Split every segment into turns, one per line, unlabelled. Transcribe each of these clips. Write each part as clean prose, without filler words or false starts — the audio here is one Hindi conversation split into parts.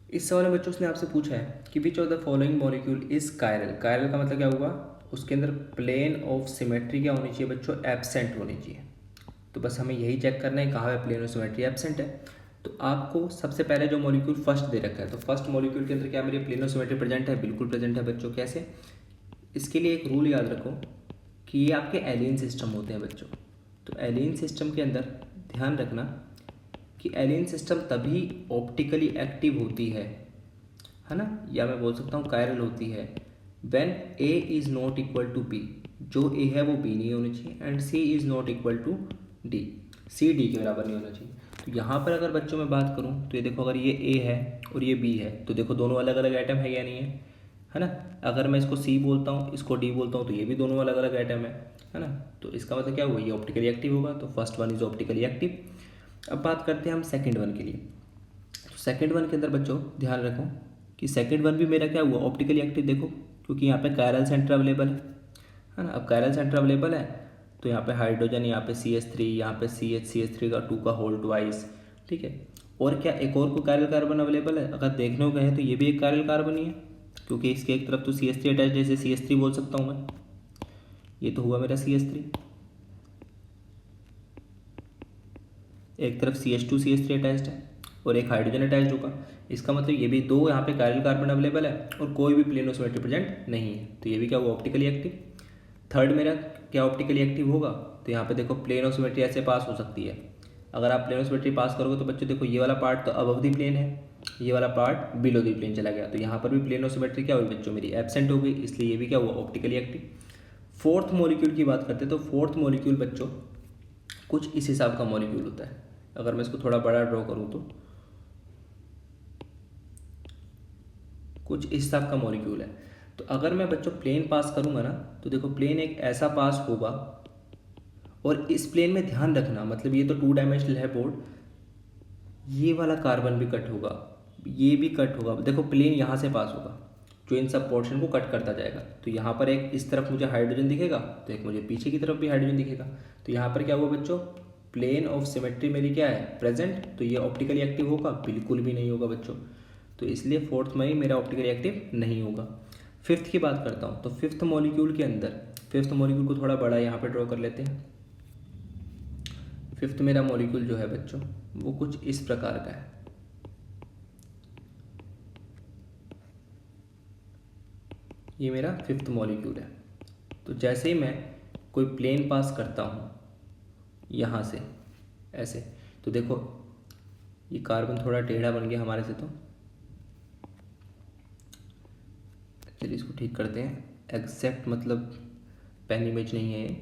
इस सवाल में बच्चों उसने आपसे पूछा है कि which of the following molecule is chiral. Chiral का मतलब क्या हुआ, उसके अंदर प्लेन ऑफ सिमेट्री क्या होनी चाहिए बच्चों, एब्सेंट होनी चाहिए। तो बस हमें यही चेक करना है कहाँ पे प्लेन ऑफ सिमेट्री एब्सेंट है। तो आपको सबसे पहले जो मॉलिक्यूल फर्स्ट दे रखा है, तो फर्स्ट मॉलिक्यूल के अंदर क्या मेरी प्लेन ऑफ सिमेट्री प्रेजेंट है, बिल्कुल प्रेजेंट है बच्चों। कैसे, इसके लिए एक रूल याद रखो कि ये आपके एलियन सिस्टम होते हैं बच्चों। तो एलियन सिस्टम के अंदर ध्यान रखना कि एलियन सिस्टम तभी ऑप्टिकली एक्टिव होती है ना, या मैं बोल सकता हूँ कायरल होती है, when A is not equal to B. जो ए है वो बी नहीं होनी चाहिए, and C is not equal to D, C D के बराबर नहीं होना चाहिए। तो यहाँ पर अगर बच्चों मैं बात करूँ तो ये देखो, अगर ये ए है और ये बी है तो देखो दोनों अलग अलग आइटम है या नहीं है ना। अगर मैं इसको सी बोलता हूँ, इसको डी बोलता हूँ, तो ये भी दोनों अलग अलग आइटम है ना। तो इसका मतलब क्या हुआ, ये ऑप्टिकली एक्टिव होगा। तो first one is optically active. अब बात करते हैं हम सेकंड वन के लिए। तो सेकंड वन के अंदर बच्चों ध्यान रखो कि सेकंड वन भी मेरा क्या हुआ, ऑप्टिकली एक्टिव। देखो क्योंकि यहाँ पे कायरल सेंटर अवेलेबल है ना। अब कायरल सेंटर अवेलेबल है तो यहाँ पे हाइड्रोजन, यहाँ पे CH3, यहाँ पे CH3 का 2 का होल ट्वाइस, ठीक है। और क्या एक और को कायरल कार्बन अवेलेबल है, अगर देखने को कहें तो ये भी एक कायरल कार्बन ही है, क्योंकि इसके एक तरफ तो CH3 अटैच, जैसे CH3 बोल सकता हूँ मैं। ये तो हुआ मेरा CH3, एक तरफ CH2 CH3 अटैच्ड है और एक हाइड्रोजन अटैच्ड होगा। इसका मतलब ये भी दो यहाँ पे कायरल कार्बन अवेलेबल है और कोई भी प्लेन ऑफ सिमेट्री प्रेजेंट नहीं है। तो ये भी क्या हुआ, ऑप्टिकली एक्टिव। थर्ड मेरा क्या ऑप्टिकली एक्टिव होगा, तो यहाँ पे देखो प्लेन ऑफ सिमेट्री ऐसे पास हो सकती है। अगर आप प्लेन ऑफ सिमेट्री पास करोगे तो बच्चों देखो ये वाला पार्ट तो अबव दी प्लेन है, ये वाला पार्ट बिलो दी प्लेन चला गया। तो यहाँ पर भी प्लेन ऑफ सिमेट्री क्या हुई बच्चों, मेरी एब्सेंट हो गई, इसलिए ये भी क्या हुआ, ऑप्टिकली एक्टिव। फोर्थ मॉलिक्यूल की बात करते हैं तो फोर्थ मॉलिक्यूल बच्चों कुछ इस हिसाब का मॉलिक्यूल होता है। अगर मैं इसको थोड़ा बड़ा ड्रॉ करूँ तो कुछ इस हिसाब का मॉलिक्यूल है। तो अगर मैं बच्चों प्लेन पास करूँगा ना, तो देखो प्लेन एक ऐसा पास होगा, और इस प्लेन में ध्यान रखना, मतलब ये तो 2 डायमेंशनल है बोर्ड, ये वाला कार्बन भी कट होगा, ये भी कट होगा। देखो प्लेन यहाँ से पास होगा जो इन सब पोर्शन को कट करता जाएगा। तो यहाँ पर एक इस तरफ मुझे हाइड्रोजन दिखेगा, तो एक मुझे पीछे की तरफ भी हाइड्रोजन दिखेगा। तो यहाँ पर क्या हुआ बच्चों, प्लेन ऑफ सिमेट्री मेरी क्या है, प्रेजेंट। तो ये ऑप्टिकली एक्टिव होगा, बिल्कुल भी नहीं होगा बच्चों। तो इसलिए फोर्थ में ही मेरा ऑप्टिकली एक्टिव नहीं होगा। फिफ्थ की बात करता हूँ, तो फिफ्थ मॉलिक्यूल के अंदर, फिफ्थ मॉलिक्यूल को थोड़ा बड़ा यहाँ पर ड्रॉ कर लेते हैं। फिफ्थ मेरा मॉलिक्यूल जो है बच्चों वो कुछ इस प्रकार का है। ये मेरा फिफ्थ मॉलिक्यूल है। तो जैसे ही मैं कोई प्लेन पास करता हूँ यहाँ से ऐसे, तो देखो ये कार्बन थोड़ा टेढ़ा बन गया हमारे से, तो चलिए इसको ठीक करते हैं। एग्जैक्ट मतलब पेन इमेज नहीं है ये।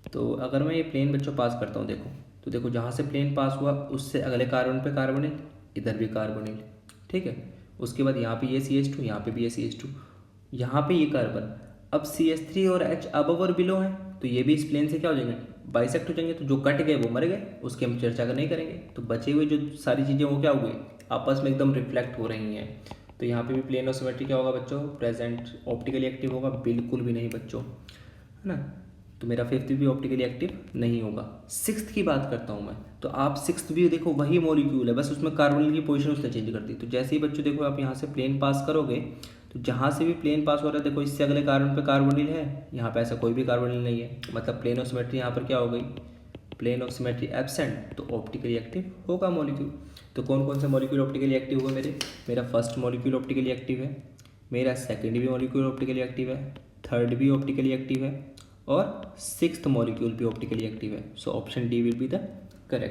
तो अगर मैं ये प्लेन बच्चों पास करता हूँ देखो, तो देखो जहाँ से प्लेन पास हुआ उससे अगले कार्बन पे कार्बोनिल, इधर भी कार्बोनिल, ठीक है। उसके बाद यहाँ पे ये CH2, यहाँ पे भी ये CH2, यहाँ पे ये कार्बन। अब CH3 और H अबव और बिलो हैं, तो ये भी इस प्लेन से क्या हो जाएंगे, बाइसेक्ट हो जाएंगे। तो जो कट गए वो मर गए, उसकी हम चर्चा नहीं करेंगे। तो बचे हुए जो सारी चीज़ें वो क्या हो गई, आपस में एकदम रिफ्लेक्ट हो रही हैं। तो यहाँ पे भी प्लेन ऑफ सिमेट्री क्या होगा बच्चों, प्रेजेंट। ऑप्टिकली एक्टिव होगा, बिल्कुल भी नहीं बच्चों, है ना। तो मेरा फिफ्थ भी ऑप्टिकली एक्टिव नहीं होगा। सिक्स्थ की बात करता हूँ मैं, तो आप सिक्स्थ भी देखो वही मॉलिक्यूल है, बस उसमें कार्बोनिल की पोजीशन उसने चेंज कर दी। तो जैसे ही बच्चों देखो आप यहाँ से प्लेन पास करोगे, तो जहाँ से भी प्लेन पास हो रहा है देखो इससे अगले कार्बन पे कार्बोनिल है, यहाँ पे ऐसा कोई भी कार्बोनिल नहीं है, मतलब प्लेन ऑफ सिमेट्री यहाँ पर क्या हो गई, प्लेन ऑफ सिमेट्री एब्सेंट। तो ऑप्टिकली एक्टिव होगा मॉलिक्यूल। तो कौन कौन से मॉलिक्यूल ऑप्टिकली एक्टिव हुए मेरे, मेरा फर्स्ट मॉलिक्यूल ऑप्टिकली एक्टिव है, मेरा सेकेंड भी मॉलिक्यूल ऑप्टिकली एक्टिव है, थर्ड भी ऑप्टिकली एक्टिव है, और सिक्स्थ मॉलिक्यूल भी ऑप्टिकली एक्टिव है। So option D will be the